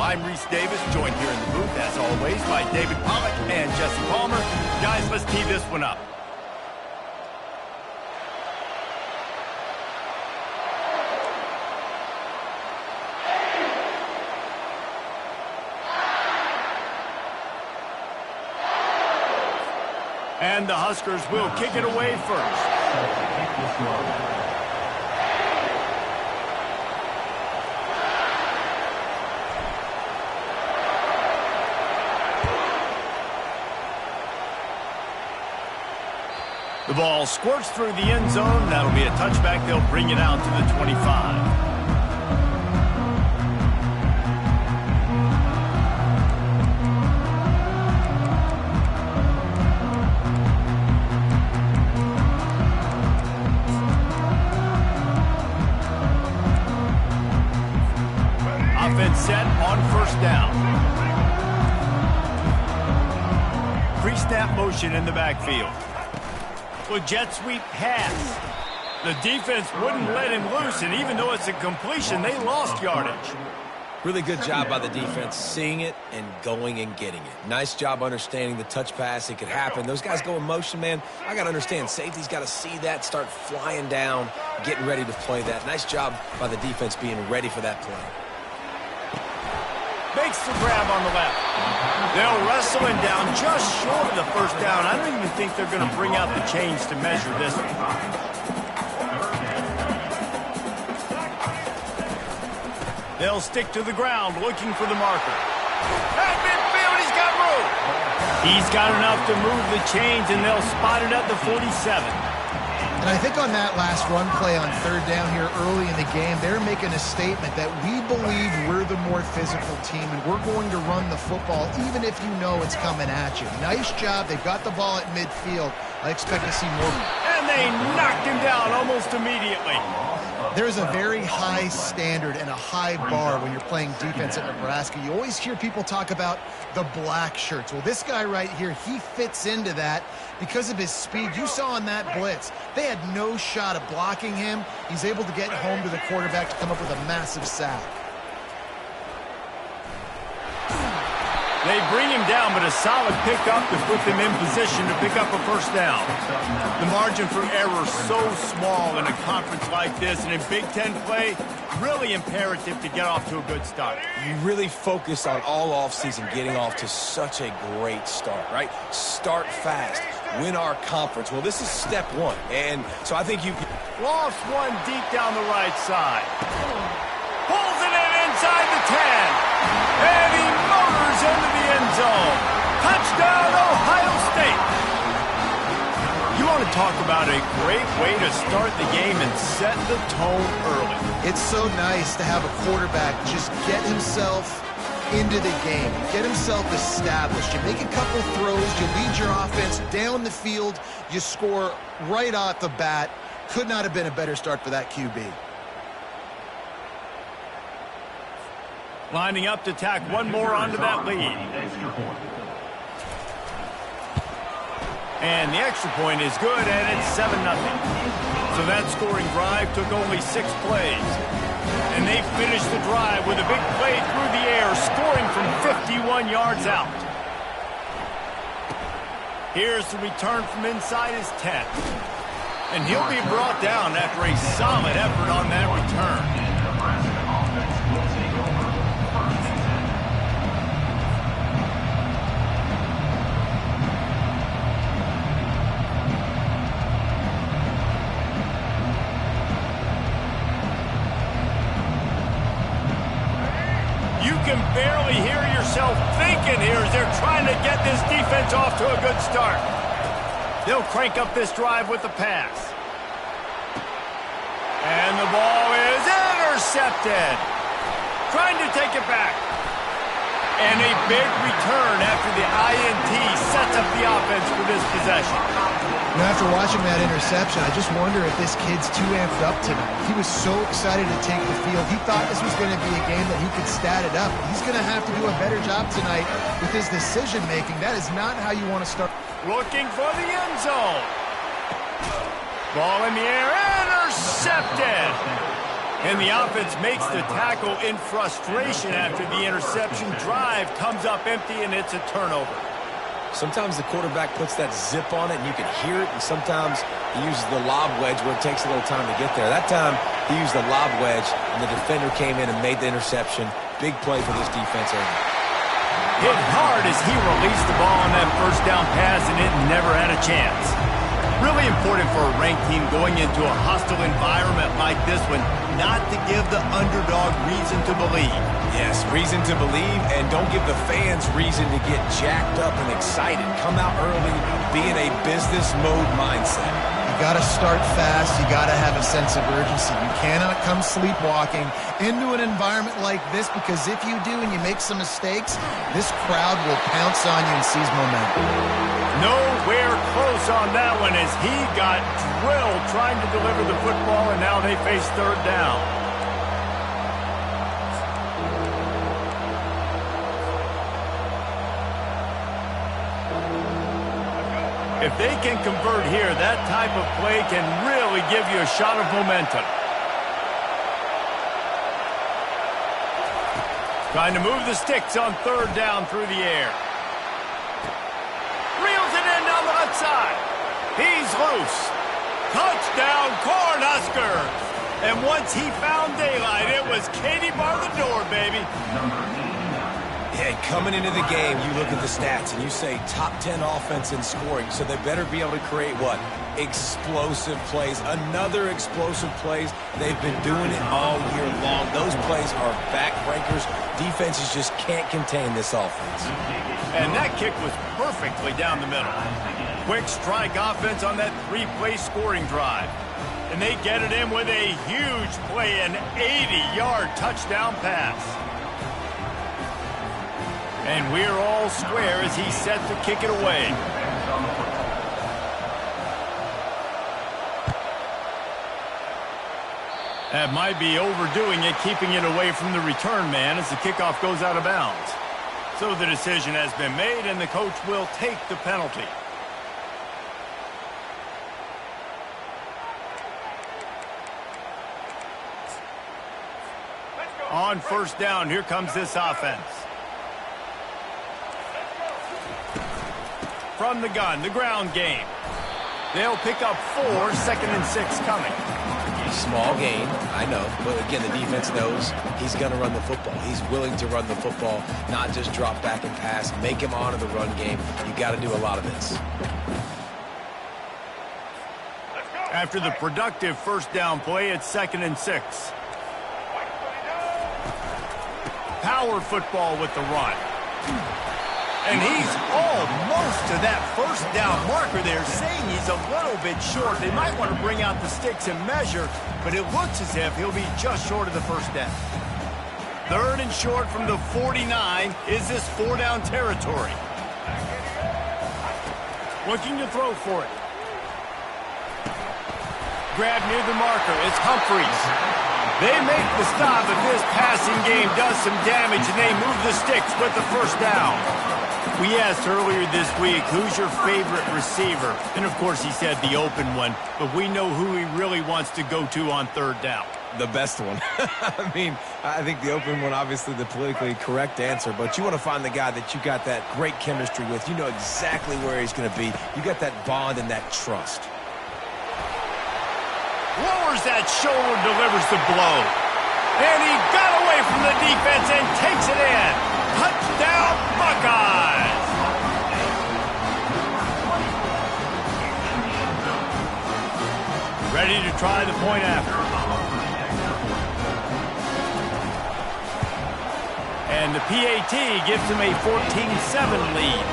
I'm Reese Davis, joined here in the booth, as always, by David Pollack and Jesse Palmer. Guys, let's tee this one up. And the Huskers will kick it away first. The ball squirts through the end zone. That'll be a touchback. They'll bring it out to the 25. Offense set on first down. Pre-snap motion in the backfield. Well, jet sweep pass. The defense wouldn't let him loose, and even though it's a completion, they lost yardage. Really good job by the defense, seeing it and going and getting it. Nice job understanding the touch pass. It could happen. Those guys go in motion, man. I got to understand, safety's got to see that, start flying down, getting ready to play that. Nice job by the defense being ready for that play. Makes the grab on the left. They'll wrestle him down just short of the first down. I don't even think they're going to bring out the chains to measure this one. They'll stick to the ground looking for the marker. At midfield, he's got room. He's got enough to move the chains, and they'll spot it at the 47. And I think on that last run play on third down here early in the game, they're making a statement that we believe we're the more physical team and we're going to run the football even if you know it's coming at you. Nice job. They've got the ball at midfield. I expect to see more. And they knocked him down almost immediately. There's a very high standard and a high bar when you're playing defense at Nebraska. You always hear people talk about the black shirts. Well, this guy right here, he fits into that because of his speed. You saw on that blitz, they had no shot of blocking him. He's able to get home to the quarterback to come up with a massive sack. They bring him down, but a solid pickup to put them in position to pick up a first down. The margin for error is so small in a conference like this, and in Big Ten play, really imperative to get off to a good start. You really focus on all offseason getting off to such a great start, right? Start fast. Win our conference. Well, this is step one, and so I think you lost one deep down the right side. Pulls it in inside the 10. And he motors into the end zone. Touchdown, Ohio State. You want to talk about a great way to start the game and set the tone early. It's so nice to have a quarterback just get himself into the game, get himself established. You make a couple throws, you lead your offense down the field, you score right off the bat. Could not have been a better start for that QB. Lining up to tack one more onto that lead. And the extra point is good, and it's 7-0. So that scoring drive took only 6 plays. And they finished the drive with a big play through the air, scoring from 51 yards out. Here's the return from inside his 10. And he'll be brought down after a solid effort on that return. You can barely hear yourself thinking here as they're trying to get this defense off to a good start. They'll crank up this drive with the pass. And the ball is intercepted. Trying to take it back. And a big return after the INT sets up the offense for this possession. Now, after watching that interception, I just wonder if this kid's too amped up tonight. He was so excited to take the field. He thought this was going to be a game that he could stat it up. He's going to have to do a better job tonight with his decision-making. That is not how you want to start. Looking for the end zone. Ball in the air, intercepted. And the offense makes the tackle in frustration after the interception. Drive comes up empty, and it's a turnover. Sometimes the quarterback puts that zip on it, and you can hear it, and sometimes he uses the lob wedge where it takes a little time to get there. That time, he used the lob wedge, and the defender came in and made the interception. Big play for this defense early. Hit hard as he released the ball on that first down pass, and it never had a chance. Really important for a ranked team going into a hostile environment like this one, not to give the underdog reason to believe. Yes, reason to believe, and don't give the fans reason to get jacked up and excited. Come out early, be in a business mode mindset. You got to start fast. You got to have a sense of urgency. You cannot come sleepwalking into an environment like this, because if you do and you make some mistakes, this crowd will pounce on you and seize momentum. Nowhere close on that one as he got drilled trying to deliver the football, and now they face third down. If they can convert here, that type of play can really give you a shot of momentum. Trying to move the sticks on third down through the air. Reels it in down the left side. He's loose. Touchdown, Cornhuskers. And once he found daylight, it was Katie bar the door, baby. Yeah, coming into the game, you look at the stats and you say top 10 offense in scoring, so they better be able to create what? Explosive plays. Another explosive plays. They've been doing it all year long. Those plays are backbreakers. Defenses just can't contain this offense. And that kick was perfectly down the middle. Quick strike offense on that three-play scoring drive. And they get it in with a huge play, an 80-yard touchdown pass. And we're all square as he's set to kick it away. That might be overdoing it, keeping it away from the return man as the kickoff goes out of bounds. So the decision has been made, and the coach will take the penalty. On first down, here comes this offense. From the gun, the ground game. They'll pick up 4, 2nd and 6 coming. Small gain, I know. But again, the defense knows he's going to run the football. He's willing to run the football, not just drop back and pass. Make him honor the run game. You got to do a lot of this. After the productive first down play, it's 2nd and 6. Power football with the run. And he's almost to that first down marker there, saying he's a little bit short. They might want to bring out the sticks and measure, but it looks as if he'll be just short of the first down. 3rd and short from the 49. Is this 4-down territory? Looking to throw for it. Grab near the marker. It's Humphreys. They make the stop, but this passing game does some damage, and they move the sticks with the first down. We asked earlier this week, who's your favorite receiver? And, of course, he said the open one, but we know who he really wants to go to on third down. The best one. I mean, I think the open one, obviously the politically correct answer, but you want to find the guy that you got that great chemistry with. You know exactly where he's going to be. You got that bond and that trust. Lowers that shoulder, delivers the blow. And he got away from the defense and takes it in. Touchdown, Buckeyes! Ready to try the point after. And the PAT gives him a 14-7 lead.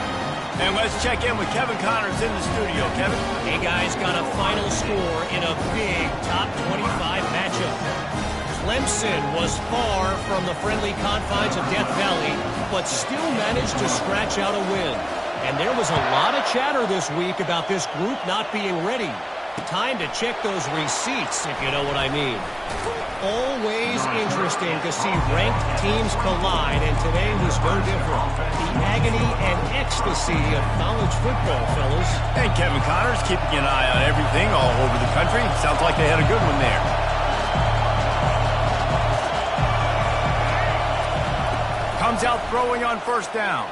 And let's check in with Kevin Connors in the studio. Kevin? Hey, guys, got a final score in a big top 25 matchup. Clemson was far from the friendly confines of Death Valley, but still managed to scratch out a win. And there was a lot of chatter this week about this group not being ready. Time to check those receipts, if you know what I mean. Always interesting to see ranked teams collide, and today was no different. The agony and ecstasy of college football, fellas. And Kevin Connors keeping an eye on everything all over the country. Sounds like they had a good one there. Comes out throwing on first down.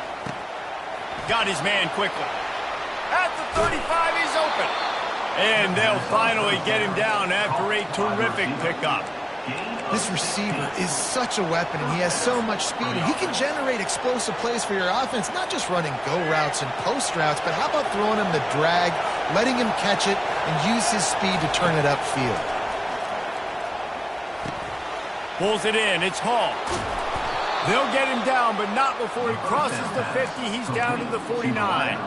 Got his man quickly. At the 35, he's open. And they'll finally get him down after a terrific pickup. This receiver is such a weapon, and he has so much speed. And he can generate explosive plays for your offense, not just running go routes and post routes, but how about throwing him the drag, letting him catch it, and use his speed to turn it upfield. Pulls it in. It's Hall. They'll get him down, but not before he crosses the 50. He's down to the 49.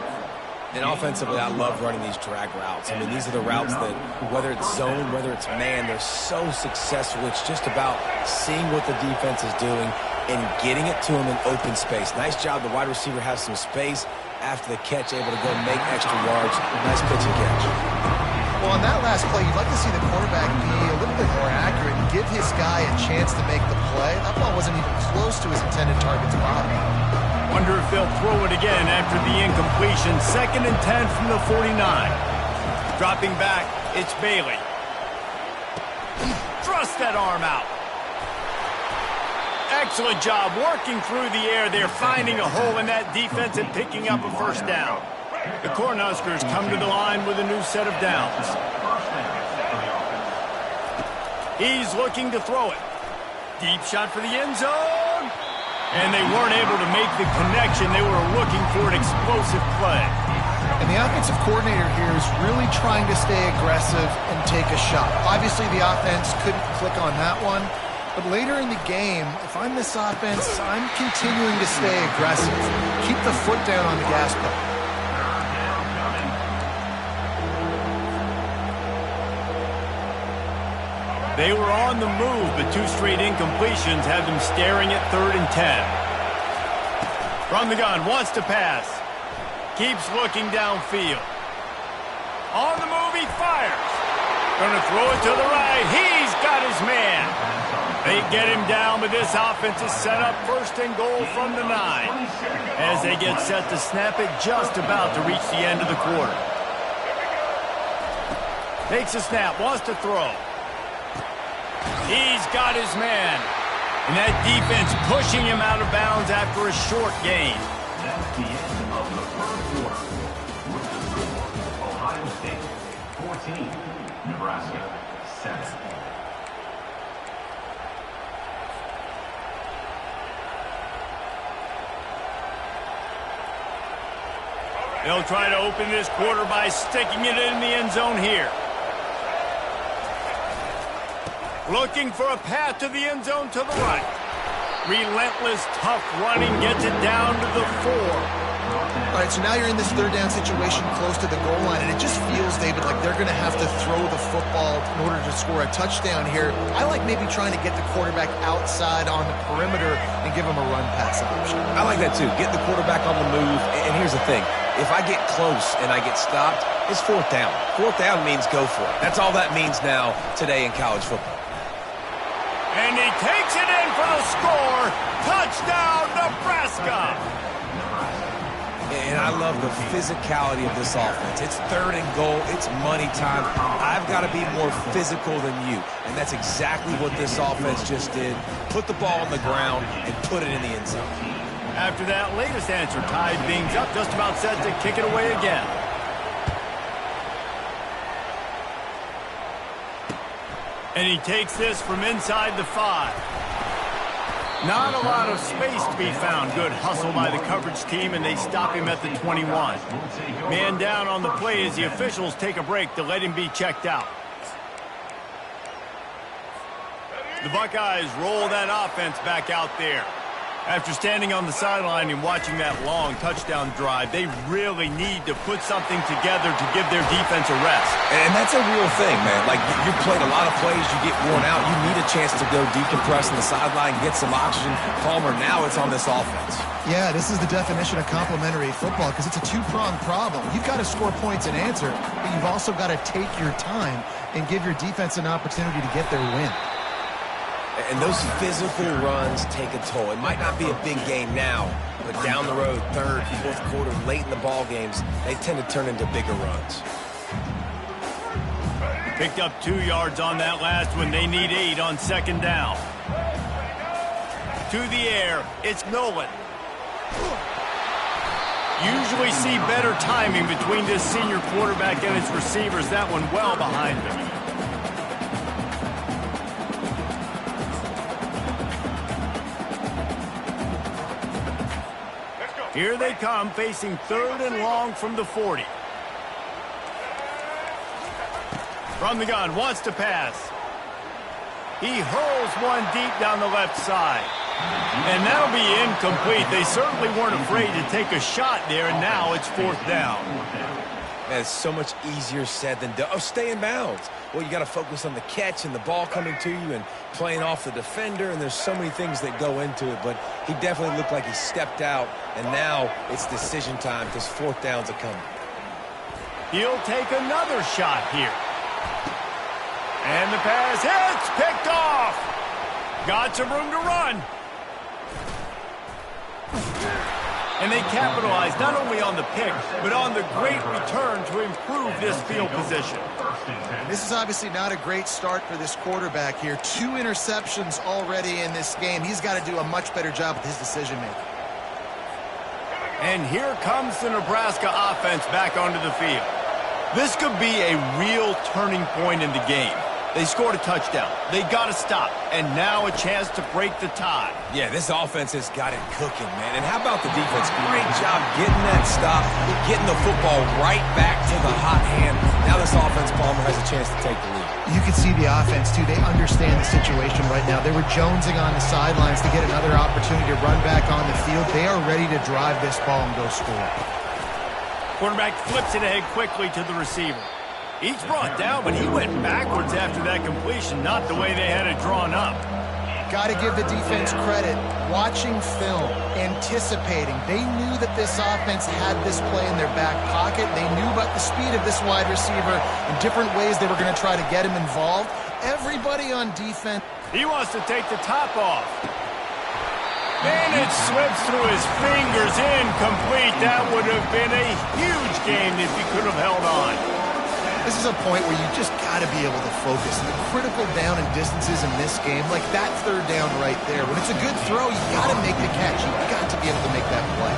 And offensively, I love running these drag routes. I mean, these are the routes that, whether it's zone, whether it's man, they're so successful. It's just about seeing what the defense is doing and getting it to him in open space. Nice job. The wide receiver has some space after the catch, able to go make extra yards. Nice pitch and catch. Well, on that last play, you'd like to see the quarterback be a little bit more accurate and give his guy a chance to make the play. That ball wasn't even close to his intended target's body. Wonder if they'll throw it again after the incompletion. 2nd and 10 from the 49. Dropping back, it's Bailey. Thrust that arm out. Excellent job working through the air there, finding a hole in that defense and picking up a first down. The Cornhuskers come to the line with a new set of downs. He's looking to throw it. Deep shot for the end zone. And they weren't able to make the connection. They were looking for an explosive play. And the offensive coordinator here is really trying to stay aggressive and take a shot. Obviously, the offense couldn't click on that one. But later in the game, if I'm this offense, I'm continuing to stay aggressive. Keep the foot down on the gas pedal. They were on the move, but 2 straight incompletions have them staring at 3rd and 10. From the gun, wants to pass. Keeps looking downfield. On the move, he fires. Gonna throw it to the right. He's got his man. They get him down, but this offense is set up 1st and goal from the 9. As they get set to snap it, just about to reach the end of the quarter. Takes a snap, wants to throw. He's got his man. And that defense pushing him out of bounds after a short gain. That's the end of the first quarter. Ohio State 14, Nebraska 7. They'll try to open this quarter by sticking it in the end zone here. Looking for a path to the end zone to the right. Relentless, tough running gets it down to the 4. All right, so now you're in this 3rd down situation close to the goal line, and it just feels, David, like they're going to have to throw the football in order to score a touchdown here. I like maybe trying to get the quarterback outside on the perimeter and give him a run-pass option. I like that too. Get the quarterback on the move. And here's the thing. If I get close and I get stopped, it's 4th down. 4th down means go for it. That's all that means now today in college football. And he takes it in for the score. Touchdown, Nebraska. And I love the physicality of this offense. It's 3rd and goal. It's money time. I've got to be more physical than you. And that's exactly what this offense just did. Put the ball on the ground and put it in the end zone. After that latest answer, tied things up, just about set to kick it away again. And he takes this from inside the 5. Not a lot of space to be found. Good hustle by the coverage team, and they stop him at the 21. Man down on the play as the officials take a break to let him be checked out. The Buckeyes roll that offense back out there. After standing on the sideline and watching that long touchdown drive, they really need to put something together to give their defense a rest. And that's a real thing, man. Like, you've played a lot of plays, you get worn out. You need a chance to go decompress on the sideline, get some oxygen. Palmer, now it's on this offense. Yeah, this is the definition of complementary football because it's a 2-pronged problem. You've got to score points and answer, but you've also got to take your time and give your defense an opportunity to get their win. And those physical runs take a toll. It might not be a big game now, but down the road, 3rd, 4th quarter, late in the ball games, they tend to turn into bigger runs. Picked up 2 yards on that last one. They need 8 on 2nd down. To the air, it's Nolan. Usually see better timing between this senior quarterback and his receivers. That one well behind him. Here they come, facing 3rd and long from the 40. From the gun, wants to pass. He hurls one deep down the left side. And that'll be incomplete. They certainly weren't afraid to take a shot there, and now it's 4th down. Man, it's so much easier said than done. Oh, stay in bounds. Well, you got to focus on the catch and the ball coming to you and playing off the defender, and there's so many things that go into it, but he definitely looked like he stepped out, and now it's decision time because 4th downs are coming. He'll take another shot here. And the pass hits, picked off. Got some room to run. And they capitalized not only on the pick, but on the great return to improve this field position. This is obviously not a great start for this quarterback here. 2 interceptions already in this game. He's got to do a much better job with his decision-making. And here comes the Nebraska offense back onto the field. This could be a real turning point in the game. They scored a touchdown. They got to stop. And now a chance to break the tie. Yeah, this offense has got it cooking, man. And how about the defense? Great job getting that stop, getting the football right back to the hot hand. Now this offense, Palmer, has a chance to take the lead. You can see the offense, too. They understand the situation right now. They were jonesing on the sidelines to get another opportunity to run back on the field. They are ready to drive this ball and go score. Quarterback flips it ahead quickly to the receiver. He's brought down, but he went backwards after that completion, not the way they had it drawn up. Got to give the defense credit. Watching film, anticipating. They knew that this offense had this play in their back pocket. They knew about the speed of this wide receiver and different ways they were going to try to get him involved. Everybody on defense. He wants to take the top off. And it slips through his fingers, incomplete. That would have been a huge game if he could have held on. This is a point where you just got to be able to focus. The critical down and distances in this game, like that 3rd down right there. When it's a good throw, you got to make the catch. You got to be able to make that play.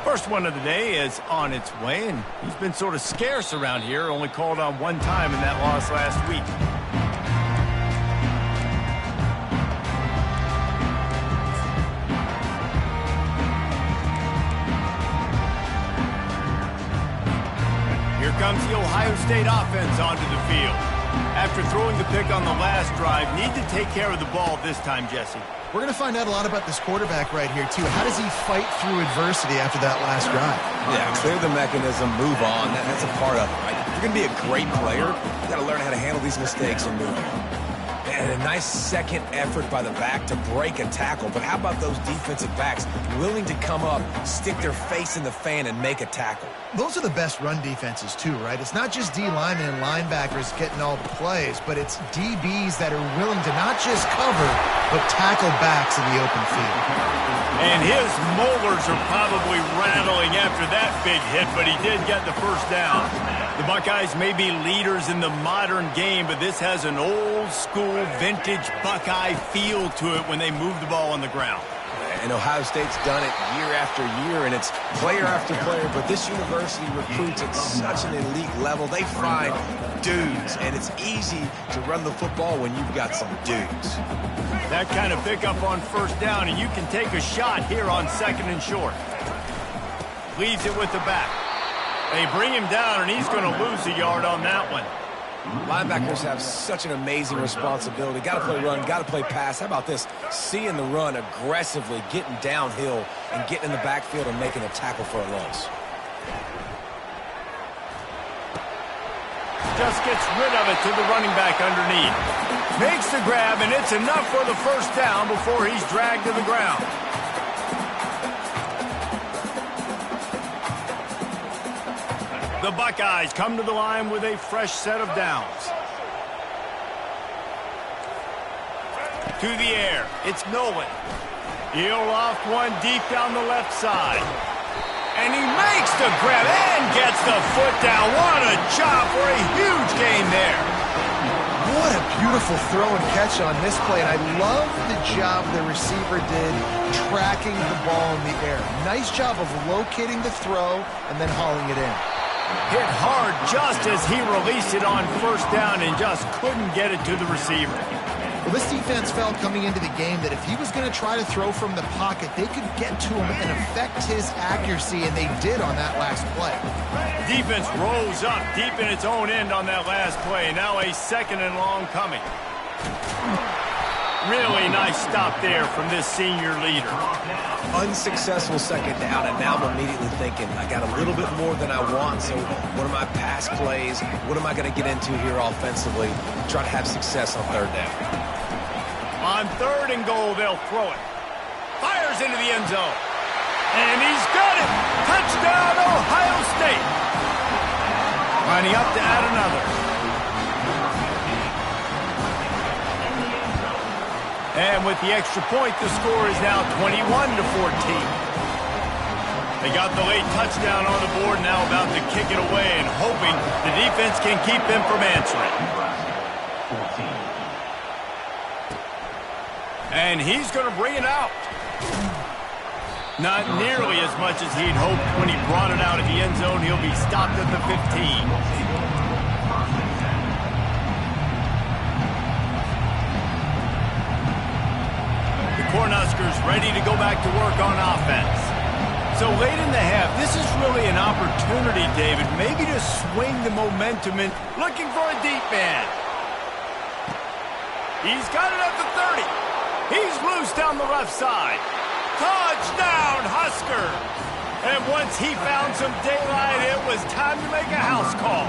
First one of the day is on its way, and he's been sort of scarce around here, only called on 1 time in that loss last week. Here comes the Ohio State offense onto the field. After throwing the pick on the last drive, need to take care of the ball this time, Jesse. We're going to find out a lot about this quarterback right here, too. How does he fight through adversity after that last drive? Yeah, clear the mechanism, move on. That's a part of it, right? If you're going to be a great player, you got to learn how to handle these mistakes and move on. And a nice second effort by the back to break a tackle. But how about those defensive backs willing to come up, stick their face in the fan, and make a tackle? Those are the best run defenses, too, right? It's not just D linemen and linebackers getting all the plays, but it's DBs that are willing to not just cover, but tackle backs in the open field. And his molars are probably rattling after that big hit, but he did get the 1st down. The Buckeyes may be leaders in the modern game, but this has an old-school, vintage Buckeye feel to it when they move the ball on the ground. And Ohio State's done it year after year, and it's player after player, but this university recruits at such an elite level. They find dudes, and it's easy to run the football when you've got some dudes. That kind of pickup on 1st down, and you can take a shot here on 2nd and short. Leaves it with the back. They bring him down, and he's going to lose a yard on that one. Linebackers have such an amazing responsibility. Got to play run, got to play pass. How about this? Seeing the run aggressively, getting downhill, and getting in the backfield and making a tackle for a loss. Just gets rid of it to the running back underneath. Makes the grab, and it's enough for the 1st down before he's dragged to the ground. The Buckeyes come to the line with a fresh set of downs. To the air, it's Nolan. He'll loft one deep down the left side. And he makes the grab and gets the foot down. What a job for a huge gain there. What a beautiful throw and catch on this play, and I love the job the receiver did tracking the ball in the air. Nice job of locating the throw and then hauling it in. Hit hard just as he released it on first down and just couldn't get it to the receiver. Well, this defense felt coming into the game that if he was going to try to throw from the pocket, they could get to him and affect his accuracy, and they did on that last play. Defense rose up deep in its own end on that last play. Now a second and long coming. Really nice stop there from this senior leader. Unsuccessful second down, and now I'm immediately thinking, I got a little bit more than I want, so what are my pass plays? What am I going to get into here offensively? Try to have success on third down. On third and goal, they'll throw it. Fires into the end zone. And he's got it. Touchdown, Ohio State. Lining up to add another. And with the extra point, the score is now 21-14. They got the late touchdown on the board, now about to kick it away and hoping the defense can keep them from answering. And he's going to bring it out. Not nearly as much as he'd hoped when he brought it out of the end zone. He'll be stopped at the 15. Cornhuskers ready to go back to work on offense. So late in the half, this is really an opportunity, David, maybe to swing the momentum and looking for a deep man. He's got it at the 30. He's loose down the left side. Touchdown, Husker! And once he found some daylight, it was time to make a house call.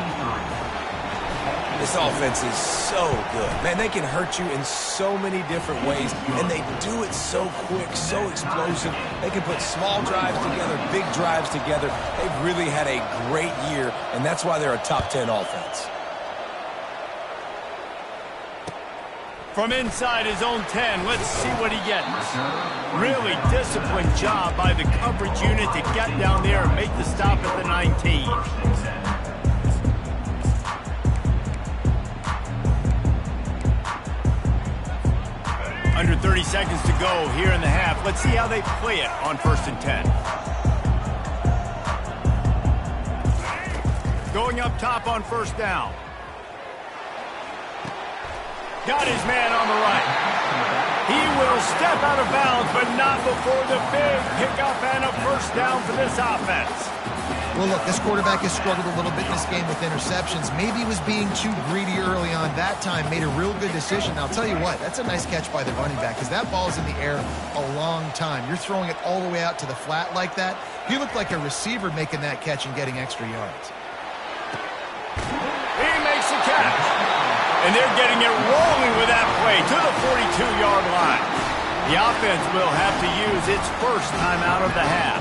This offense is so good. Man, they can hurt you in so many different ways, and they do it so quick, so explosive. They can put small drives together, big drives together. They've really had a great year, and that's why they're a top 10 offense. From inside his own 10, let's see what he gets. Really disciplined job by the coverage unit to get down there and make the stop at the 19. Under 30 seconds to go here in the half. Let's see how they play it on 1st and 10. Going up top on 1st down. Got his man on the right. He will step out of bounds, but not before the big pickup and a 1st down for this offense. Well, look, this quarterback has struggled a little bit in this game with interceptions. Maybe he was being too greedy early on. That time made a real good decision. Now, I'll tell you what, that's a nice catch by the running back because that ball's in the air a long time. You're throwing it all the way out to the flat like that. He looked like a receiver making that catch and getting extra yards. He makes the catch. And they're getting it rolling with that play to the 42-yard line. The offense will have to use its first time out of the half.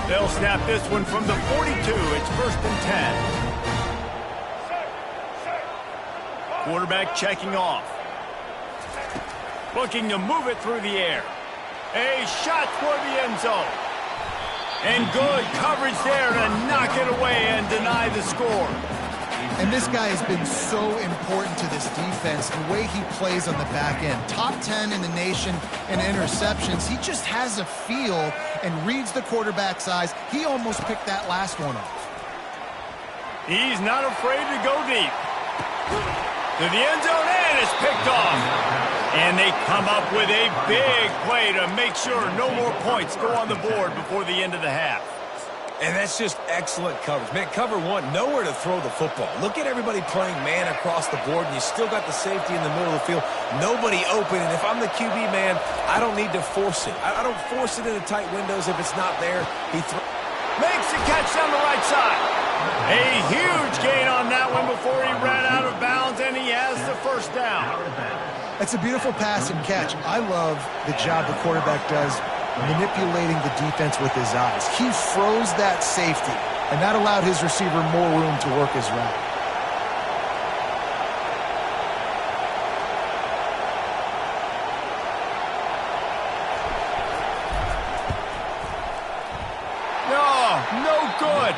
They'll snap this one from the 42. It's 1st and 10. Quarterback checking off. Looking to move it through the air. A shot toward the end zone. And good coverage there to knock it away and deny the score. And this guy has been so important to this defense, the way he plays on the back end. Top 10 in the nation in interceptions. He just has a feel and reads the quarterback's eyes. He almost picked that last one off. He's not afraid to go deep. To the end zone, and it's picked off. And they come up with a big play to make sure no more points go on the board before the end of the half. And that's just excellent coverage. Man, cover one, nowhere to throw the football. Look at everybody playing man across the board, and you still got the safety in the middle of the field. Nobody open, and if I'm the QB, man, I don't need to force it. I don't force it into tight windows if it's not there. He makes the catch down the right side. A huge gain on that one before he ran out of bounds, and he has the 1st down. That's a beautiful pass and catch. I love the job the quarterback does manipulating the defense with his eyes. He froze that safety, and that allowed his receiver more room to work his route. good.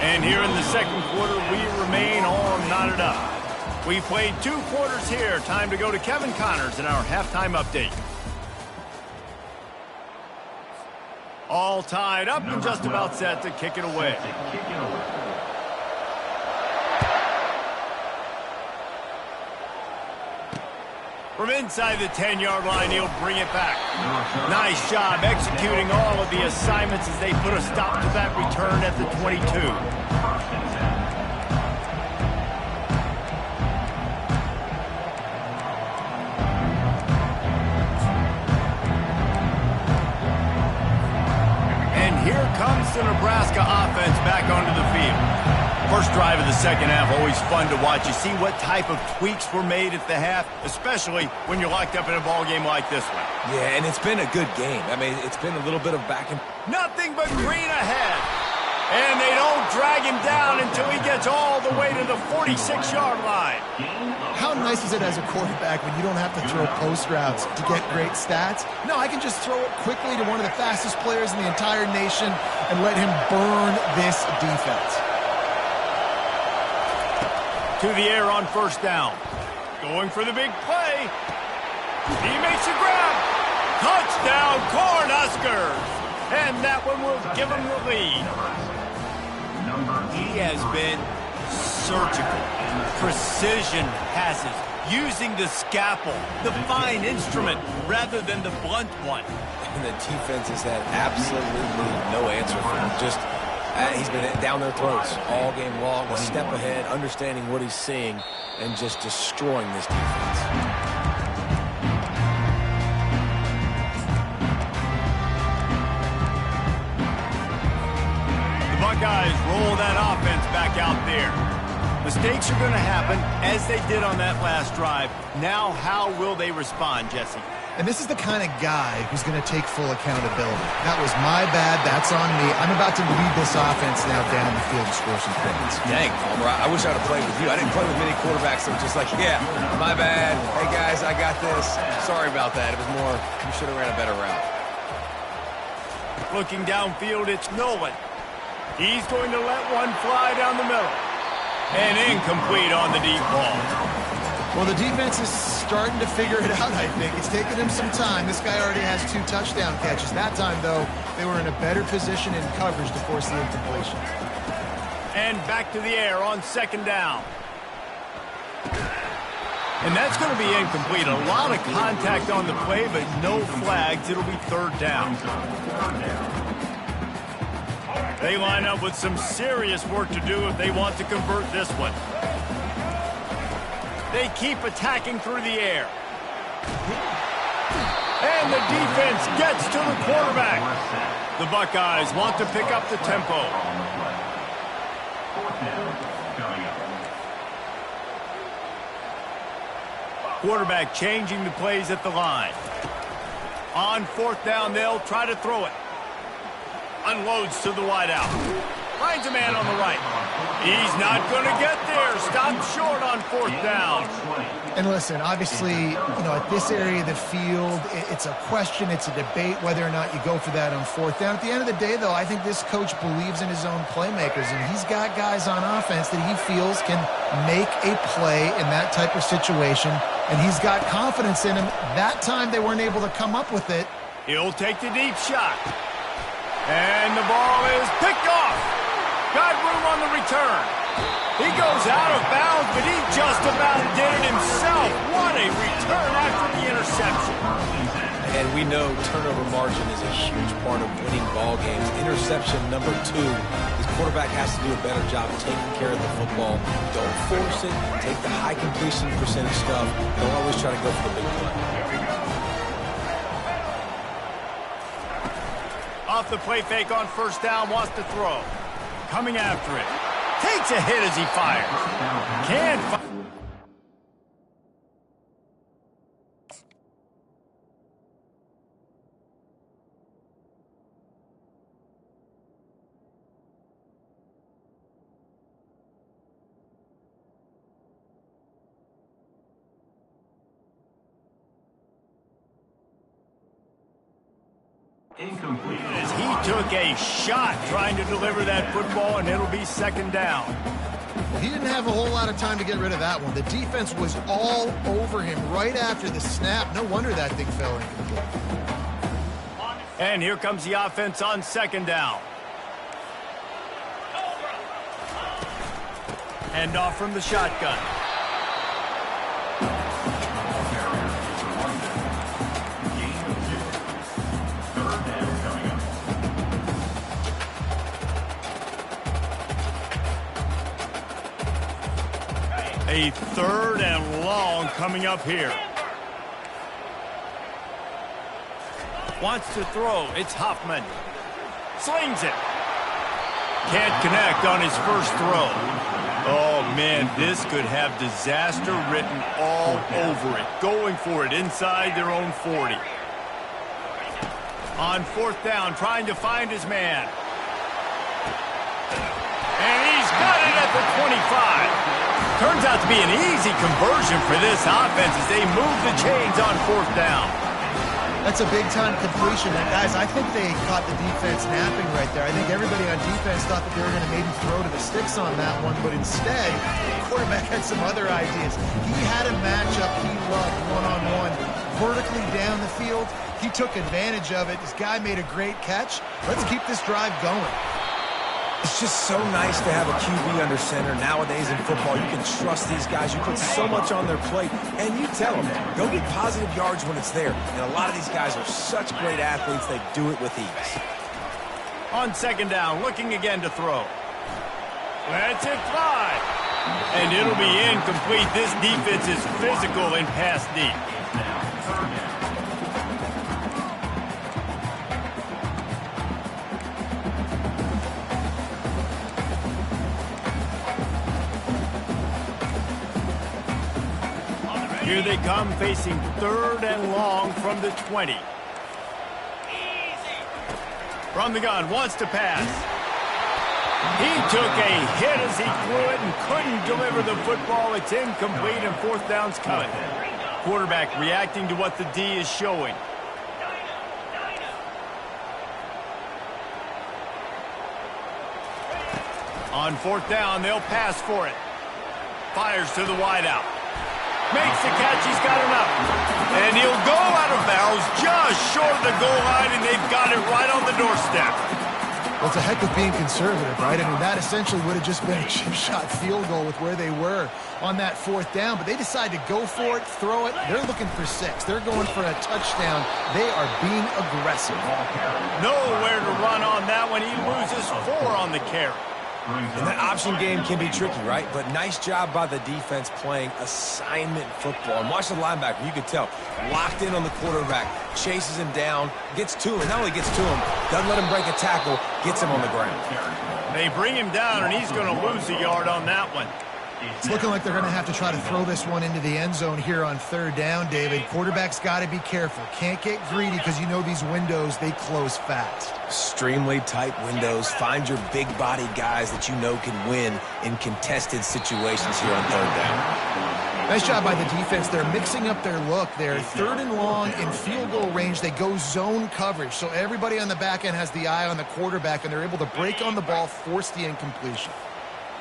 And here in the second quarter, we remain all knotted up. We played 2 quarters here. Time to go to Kevin Connors in our halftime update. All tied up and just about set to kick it away. From inside the 10-yard line, he'll bring it back. Nice job executing all of the assignments as they put a stop to that return at the 22. Comes the Nebraska offense back onto the field. First drive of the second half, always fun to watch. You see what type of tweaks were made at the half, especially when you're locked up in a ball game like this one. Yeah, and it's been a good game. I mean, it's been a little bit of back and... Nothing but green ahead. And they don't drag him down until he gets all the way to the 46-yard line. How nice is it as a quarterback when you don't have to throw post routes to get great stats? No, I can just throw it quickly to one of the fastest players in the entire nation and let him burn this defense. To the air on first down. Going for the big play. He makes a grab. Touchdown, Cornhuskers. And that one will give him the lead. He has been surgical, precision passes, using the scalpel, the fine instrument, rather than the blunt one. And the defense has had absolutely no answer for him. Just, he's been down their throats all game long, a step ahead, understanding what he's seeing, and just destroying this defense. Buckeyes roll that offense back out there. Mistakes are going to happen, as they did on that last drive. Now, how will they respond, Jesse? And this is the kind of guy who's going to take full accountability. That was my bad. That's on me. I'm about to lead this offense now down the field to score some points. Dang, Palmer, I wish I would have played with you. I didn't play with many quarterbacks that were just like, yeah, my bad. Hey, guys, I got this. Sorry about that. It was more, you should have ran a better route. Looking downfield, it's Nolan. He's going to let one fly down the middle. And incomplete on the deep ball. Well, the defense is starting to figure it out, I think. It's taken him some time. This guy already has 2 touchdown catches. That time, though, they were in a better position in coverage to force the incompletion. And back to the air on second down. And that's going to be incomplete. A lot of contact on the play, but no flags. It'll be third down. They line up with some serious work to do if they want to convert this one. They keep attacking through the air. And the defense gets to the quarterback. The Buckeyes want to pick up the tempo. Quarterback changing the plays at the line. On fourth down, they'll try to throw it. Unloads to the wideout. Finds a man on the right. He's not going to get there. Stopped short on fourth down. And listen, obviously, at this area of the field, it's a question, it's a debate whether or not you go for that on fourth down. At the end of the day, though, I think this coach believes in his own playmakers, and he's got guys on offense that he feels can make a play in that type of situation, and he's got confidence in him. That time, they weren't able to come up with it. He'll take the deep shot. And the ball is picked off. Got room on the return. He goes out of bounds, but he just about did it himself. What a return after the interception. And we know turnover margin is a huge part of winning ball games. Interception number 2. His quarterback has to do a better job of taking care of the football. Don't force it. Take the high completion percentage stuff. Don't always try to go for the big play. Off the play fake on first down, wants to throw. Coming after it. Takes a hit as he fires. Can't fire. Incomplete. As he took a shot trying to deliver that football, and it'll be second down. Well, he didn't have a whole lot of time to get rid of that one. The defense was all over him right after the snap. No wonder that thing fell incomplete. And here comes the offense on second down. Hand off from the shotgun. A third and long coming up here. Wants to throw. It's Hoffman. Slings it. Can't connect on his first throw. Oh, man, this could have disaster written all over it. Going for it inside their own 40. On fourth down, trying to find his man. And he's got it at the 25. Turns out to be an easy conversion for this offense as they move the chains on fourth down. That's a big-time completion. And, guys, I think they caught the defense napping right there. I think everybody on defense thought that they were going to maybe throw to the sticks on that one, but instead, the quarterback had some other ideas. He had a matchup he loved one-on-one, vertically down the field. He took advantage of it. This guy made a great catch. Let's keep this drive going. It's just so nice to have a QB under center. Nowadays in football, you can trust these guys. You put so much on their plate, and you tell them, go get positive yards when it's there. And a lot of these guys are such great athletes, they do it with ease. On second down, looking again to throw. Lets it fly. And it'll be incomplete. This defense is physical and pass deep. Here they come, facing third and long from the 20. From the gun, wants to pass. He took a hit as he threw it and couldn't deliver the football. It's incomplete and fourth down's coming. Quarterback reacting to what the D is showing. On fourth down, they'll pass for it. Fires to the wideout. Makes the catch, he's got enough. And he'll go out of bounds just short of the goal line, and they've got it right on the doorstep. Well, it's a heck of being conservative, right? I mean, that essentially would have just been a chip shot field goal with where they were on that fourth down, but they decided to go for it, throw it. They're looking for 6. They're going for a touchdown. They are being aggressive. Nowhere to run on that one. He loses 4 on the carry. And that option game can be tricky, right? But nice job by the defense playing assignment football. And watch the linebacker. You could tell. Locked in on the quarterback. Chases him down. Gets to him. Not only gets to him, doesn't let him break a tackle. Gets him on the ground. They bring him down, and he's going to lose a yard on that one. It's looking like they're going to have to try to throw this one into the end zone here on third down, David. Quarterback's got to be careful. Can't get greedy because you know these windows, they close fast. Extremely tight windows. Find your big-bodied guys that you know can win in contested situations here on third down. Nice job by the defense. They're mixing up their look. They're third and long in field goal range. They go zone coverage. So everybody on the back end has the eye on the quarterback, and they're able to break on the ball, force the incompletion.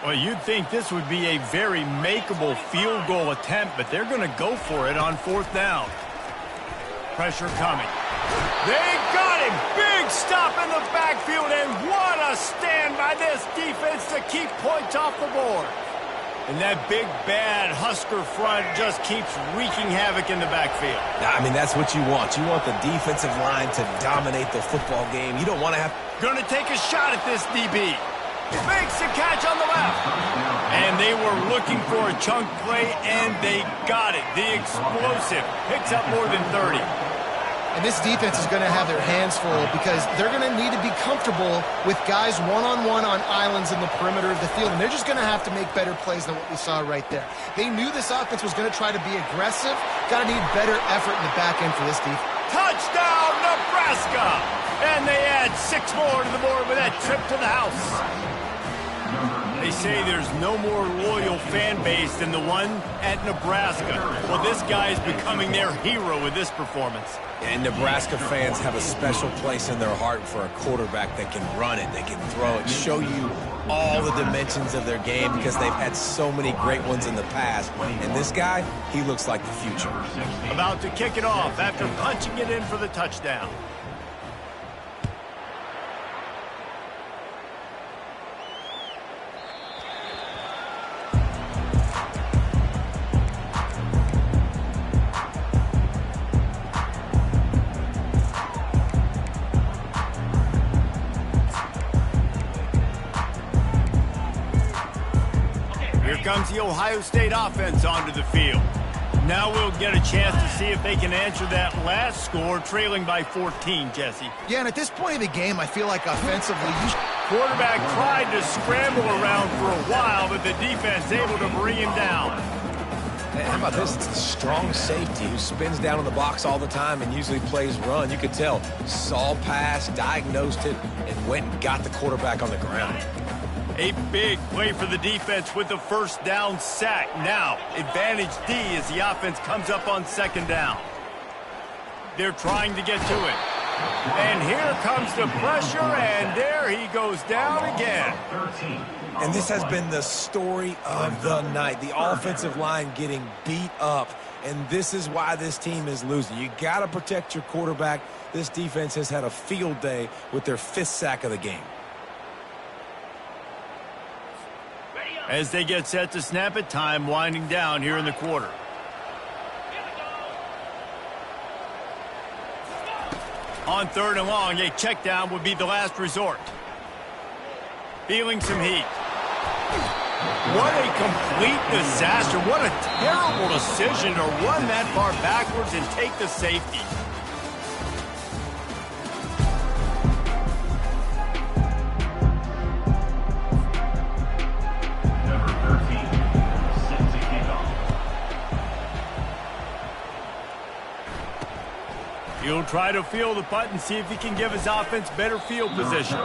Well, you'd think this would be a very makeable field goal attempt, but they're going to go for it on fourth down. Pressure coming. They got him! Big stop in the backfield, and what a stand by this defense to keep points off the board. And that big, bad Husker front just keeps wreaking havoc in the backfield. I mean, that's what you want. You want the defensive line to dominate the football game. You don't want to have... Going to take a shot at this DB. Makes the catch on the left. And they were looking for a chunk play, and they got it. The explosive picks up more than 30. And this defense is going to have their hands full because they're going to need to be comfortable with guys one-on-one on islands in the perimeter of the field. And they're just going to have to make better plays than what we saw right there. They knew this offense was going to try to be aggressive. Got to need better effort in the back end for this defense. Touchdown, Nebraska! And they add 6 more to the board with that trip to the house. They say there's no more loyal fan base than the one at Nebraska. Well, this guy is becoming their hero with this performance. And Nebraska fans have a special place in their heart for a quarterback that can run it, that can throw it, show you all the dimensions of their game because they've had so many great ones in the past. And this guy, he looks like the future. About to kick it off after punching it in for the touchdown. Comes the Ohio State offense onto the field. Now we'll get a chance to see if they can answer that last score, trailing by 14, Jesse. Yeah, and at this point of the game, I feel like offensively, quarterback tried to scramble around for a while, but the defense able to bring him down. And how about this? It's a strong safety who spins down in the box all the time and usually plays run. You could tell, saw pass, diagnosed it, and went and got the quarterback on the ground. A big play for the defense with the first down sack. Now, advantage D as the offense comes up on second down. They're trying to get to it. And here comes the pressure, and there he goes down again. And this has been the story of the night. The offensive line getting beat up, and this is why this team is losing. You got to protect your quarterback. This defense has had a field day with their 5th sack of the game. As they get set to snap it, time winding down here in the quarter. On 3rd and long, a check down would be the last resort. Feeling some heat. What a complete disaster. What a terrible decision to run that far backwards and take the safety. He'll try to field the punt and see if he can give his offense better field position.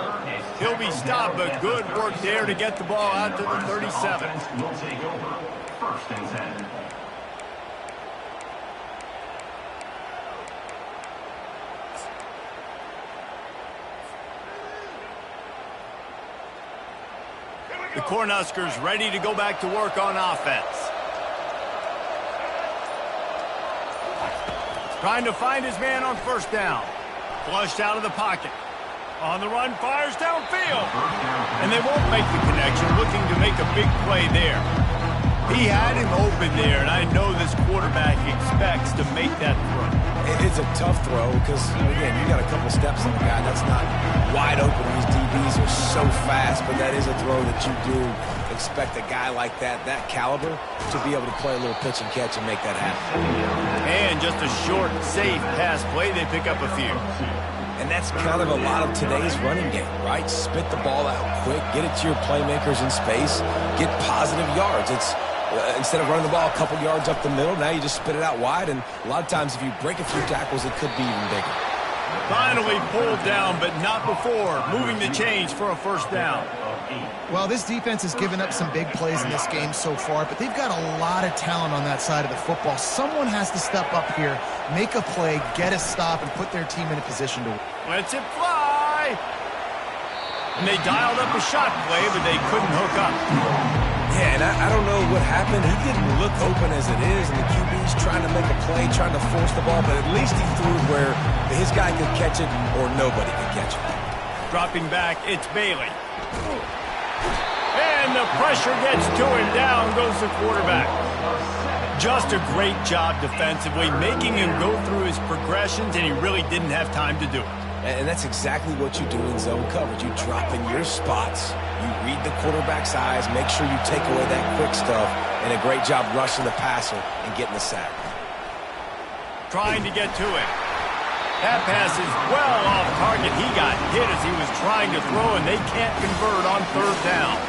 He'll be stopped, but good work there to get the ball out to the 37. Will take over. 1st and 10. The Cornhuskers ready to go back to work on offense. Trying to find his man on 1st down. Flushed out of the pocket. On the run, fires downfield. And they won't make the connection, looking to make a big play there. He had him open there, and I know this quarterback expects to make that throw. It's a tough throw because, again, you got a couple steps on the guy. That's not wide open. These DBs are so fast, but that is a throw that you do expect a guy like that caliber, to be able to play a little pitch and catch and make that happen. And just a short, safe pass play, they pick up a few. And that's kind of a lot of today's running game, right? Spit the ball out quick, get it to your playmakers in space, get positive yards. It's instead of running the ball a couple yards up the middle, now you just spit it out wide, and a lot of times if you break a few tackles, it could be even bigger. Finally pulled down, but not before. Moving the chains for a 1st down. Well, this defense has given up some big plays in this game so far, but they've got a lot of talent on that side of the football. Someone has to step up here, make a play, get a stop, and put their team in a position to win. Lets it fly. And they dialed up a shot play, but they couldn't hook up. Yeah, and I don't know what happened. He didn't look open as it is, and the QB's trying to make a play, trying to force the ball, but at least he threw it where his guy could catch it or nobody could catch it. Dropping back, it's Bailey. And the pressure gets to him. Down goes the quarterback. Just a great job defensively, making him go through his progressions, and he really didn't have time to do it. And that's exactly what you do in zone coverage. You drop in your spots, you read the quarterback's eyes, make sure you take away that quick stuff, and a great job rushing the passer and getting the sack. Trying to get to it. That pass is well off target. He got hit as he was trying to throw, and they can't convert on 3rd down.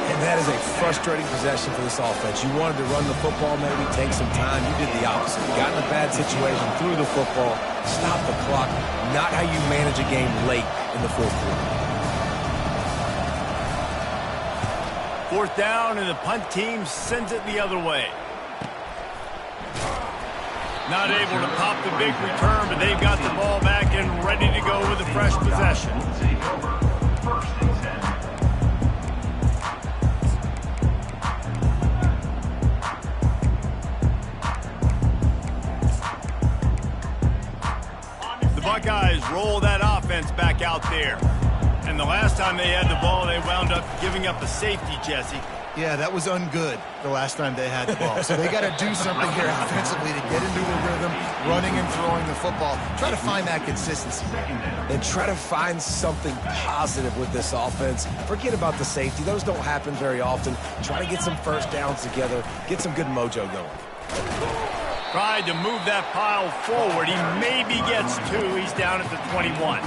And that is a frustrating possession for this offense. You wanted to run the football, maybe take some time. You did the opposite. You got in a bad situation, threw the football, stopped the clock. Not how you manage a game late in the 4th quarter. 4th down, and the punt team sends it the other way. Not able to pop the big return, but they've got the ball back and ready to go with a fresh possession. The Buckeyes roll that offense back out there. And the last time they had the ball, they wound up giving up a safety, Jesse. Yeah, that was ungood the last time they had the ball. So they got to do something here offensively to get into the rhythm, running and throwing the football. Try to find that consistency. And try to find something positive with this offense. Forget about the safety. Those don't happen very often. Try to get some first downs together. Get some good mojo going. Tried to move that pile forward. He maybe gets 2. He's down at the 21.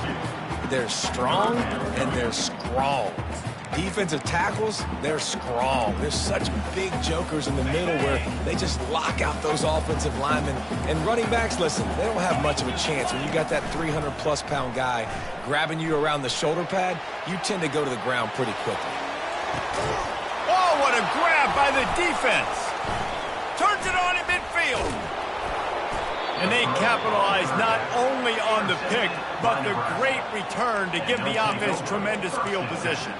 They're strong and they're strong. Defensive tackles, they're strong. There's such big jokers in the middle where they just lock out those offensive linemen. And running backs, listen, they don't have much of a chance. When you got that 300-plus pound guy grabbing you around the shoulder pad, you tend to go to the ground pretty quickly. Oh, what a grab by the defense. Turns it on in midfield. And they capitalize not only on the pick, but the great return to give the offense tremendous field position.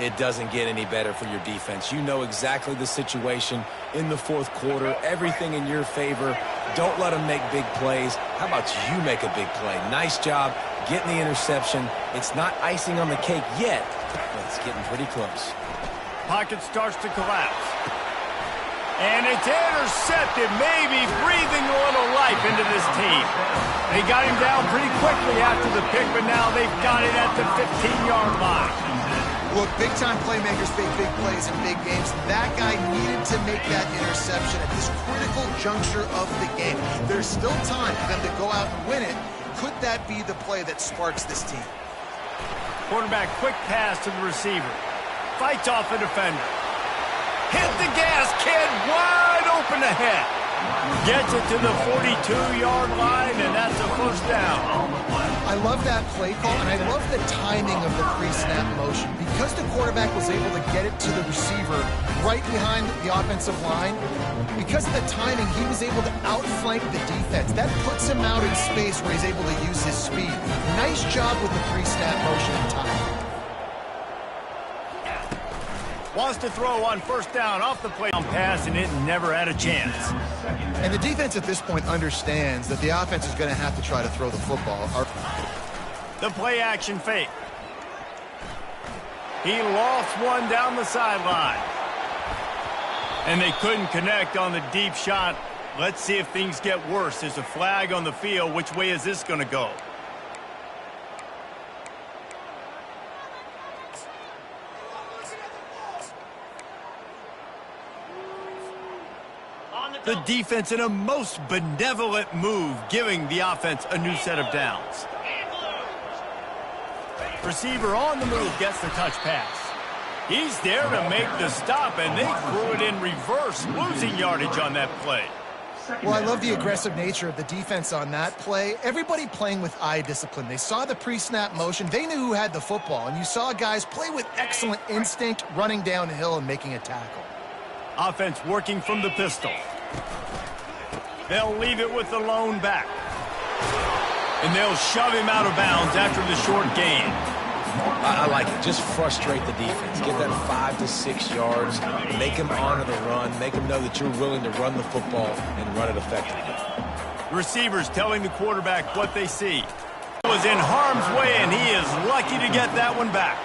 It doesn't get any better for your defense. You know exactly the situation in the 4th quarter. Everything in your favor. Don't let them make big plays. How about you make a big play? Nice job getting the interception. It's not icing on the cake yet, but it's getting pretty close. Pocket starts to collapse. And it's intercepted, maybe breathing a little life into this team. They got him down pretty quickly after the pick, but now they've got it at the 15-yard line. Look, big-time playmakers make big plays in big games. That guy needed to make that interception at this critical juncture of the game. There's still time for them to go out and win it. Could that be the play that sparks this team? Quarterback, quick pass to the receiver. Fights off a defender. Hit the gas, kid, wide open ahead. Gets it to the 42-yard line, and that's a 1st down. I love that play call, and I love the timing of the pre-snap motion. Because the quarterback was able to get it to the receiver right behind the offensive line, because of the timing, he was able to outflank the defense. That puts him out in space where he's able to use his speed. Nice job with the pre-snap motion and timing. Wants to throw on 1st down off the play pass, and it never had a chance. And the defense at this point understands that the offense is going to have to try to throw the football. The play action fake. He lost one down the sideline. And they couldn't connect on the deep shot. Let's see if things get worse. There's a flag on the field. Which way is this going to go? The defense in a most benevolent move, giving the offense a new set of downs. Receiver on the move gets the touch pass. He's there to make the stop, and they threw it in reverse, losing yardage on that play. Well, I love the aggressive nature of the defense on that play. Everybody playing with eye discipline. They saw the pre-snap motion. They knew who had the football, and you saw guys play with excellent instinct, running downhill and making a tackle. Offense working from the pistol. They'll leave it with the lone back. And they'll shove him out of bounds after the short gain. I like it. Just frustrate the defense. Get that 5 to 6 yards. Make them honor the run. Make them know that you're willing to run the football and run it effectively. The receivers telling the quarterback what they see. He was in harm's way, and he is lucky to get that one back.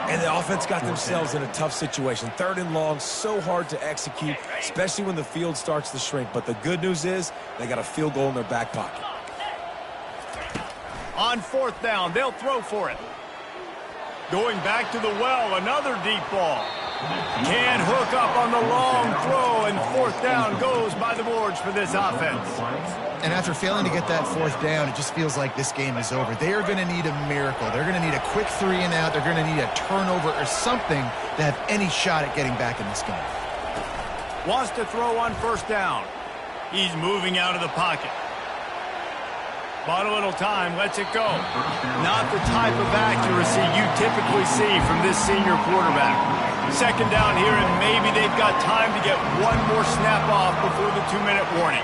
And the offense got themselves in a tough situation. 3rd and long, so hard to execute, especially when the field starts to shrink. But the good news is they got a field goal in their back pocket. On 4th down, they'll throw for it. Going back to the well, another deep ball. Can't hook up on the long throw, and 4th down goes by the boards for this offense. And after failing to get that 4th down, it just feels like this game is over. They are going to need a miracle. They're going to need a quick 3 and out. They're going to need a turnover or something to have any shot at getting back in this game. Wants to throw on 1st down. He's moving out of the pocket. Bought a little time, lets it go. Not the type of accuracy you typically see from this senior quarterback. Second down here, and maybe they've got time to get one more snap off before the 2-minute warning.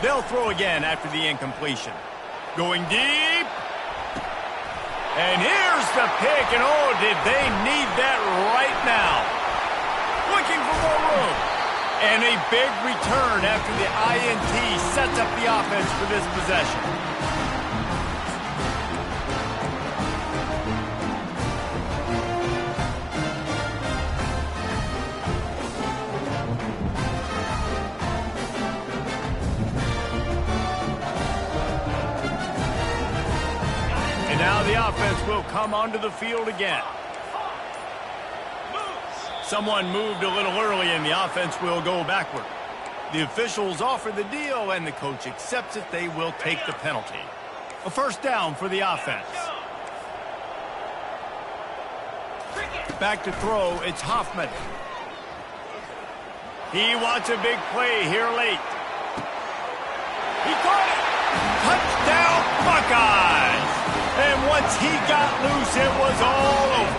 They'll throw again after the incompletion. Going deep. And here's the pick, and oh, did they need that right now. Looking for more room. And a big return after the INT sets up the offense for this possession. Now the offense will come onto the field again. Someone moved a little early and the offense will go backward. The officials offer the deal and the coach accepts it. They will take the penalty. A first down for the offense. Back to throw, it's Hoffman. He wants a big play here late. He caught it! Touchdown Buckeyes! And once he got loose, it was all over.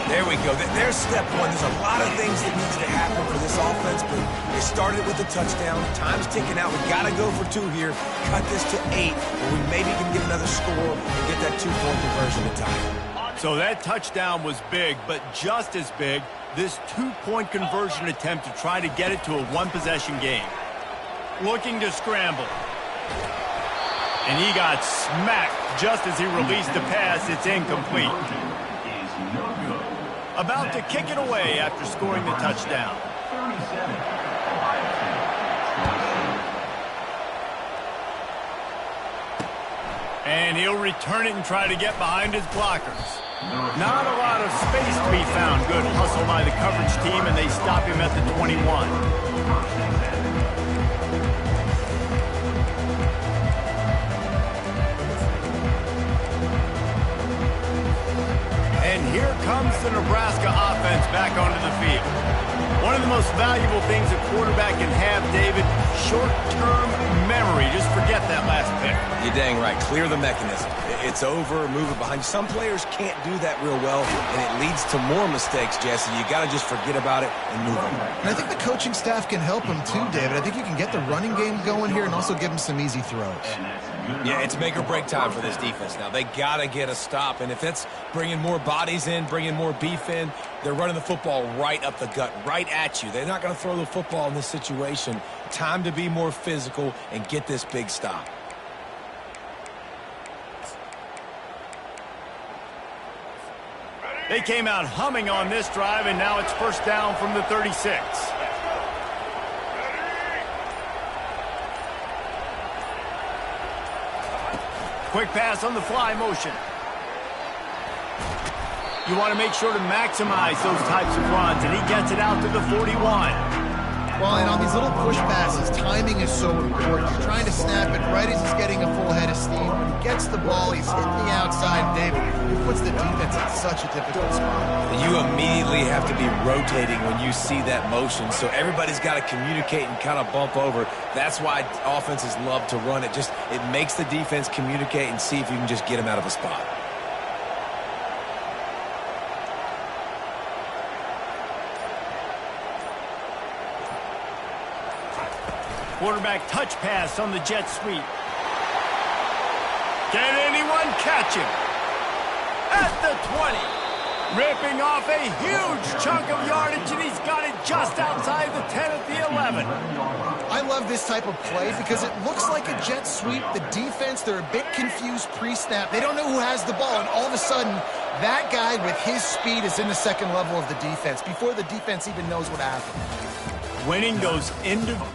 There we go. There's step one. There's a lot of things that needs to happen for this offense, but they started with the touchdown. Time's ticking out. We got to go for 2 here. Cut this to 8, where we maybe can get another score and get that 2-point conversion to tie. So that touchdown was big, but just as big, this 2-point conversion attempt to try to get it to a one-possession game. Looking to scramble. And he got smacked just as he released the pass. It's incomplete. About to kick it away after scoring the touchdown. And he'll return it and try to get behind his blockers. Not a lot of space to be found. Good hustle by the coverage team, and they stop him at the 21. And here comes the Nebraska offense back onto the field. One of the most valuable things a quarterback can have, David, short-term memory. Just forget that last pick. You're dang right. Clear the mechanism. It's over, move it behind you. Some players can't do that real well, and it leads to more mistakes, Jesse. You got to just forget about it and move on. And I think the coaching staff can help him too, David. I think you can get the running game going here and also give him some easy throws. Yeah, it's make or break time for this defense now. They got to get a stop, and if it's bringing more bodies in, bringing more beef in, they're running the football right up the gut, right at you. They're not going to throw the football in this situation. Time to be more physical and get this big stop. They came out humming on this drive, and now it's first down from the 36. Quick pass on the fly motion. You want to make sure to maximize those types of runs, and he gets it out to the 41. Well, and on these little push passes, timing is so important. You're trying to snap it right as he's getting a full head of steam. When he gets the ball, he's hitting the outside, David. He puts the defense in such a difficult spot. You immediately have to be rotating when you see that motion, so everybody's got to communicate and kind of bump over. That's why offenses love to run it. It makes the defense communicate and see if you can just get him out of a spot. Quarterback touch pass on the jet sweep. Can anyone catch him? At the 20. Ripping off a huge chunk of yardage, and he's got it just outside the 10 at the 11. I love this type of play because it looks like a jet sweep. The defense, they're a bit confused pre-snap. They don't know who has the ball, and all of a sudden, that guy with his speed is in the second level of the defense before the defense even knows what happened. Winning those individual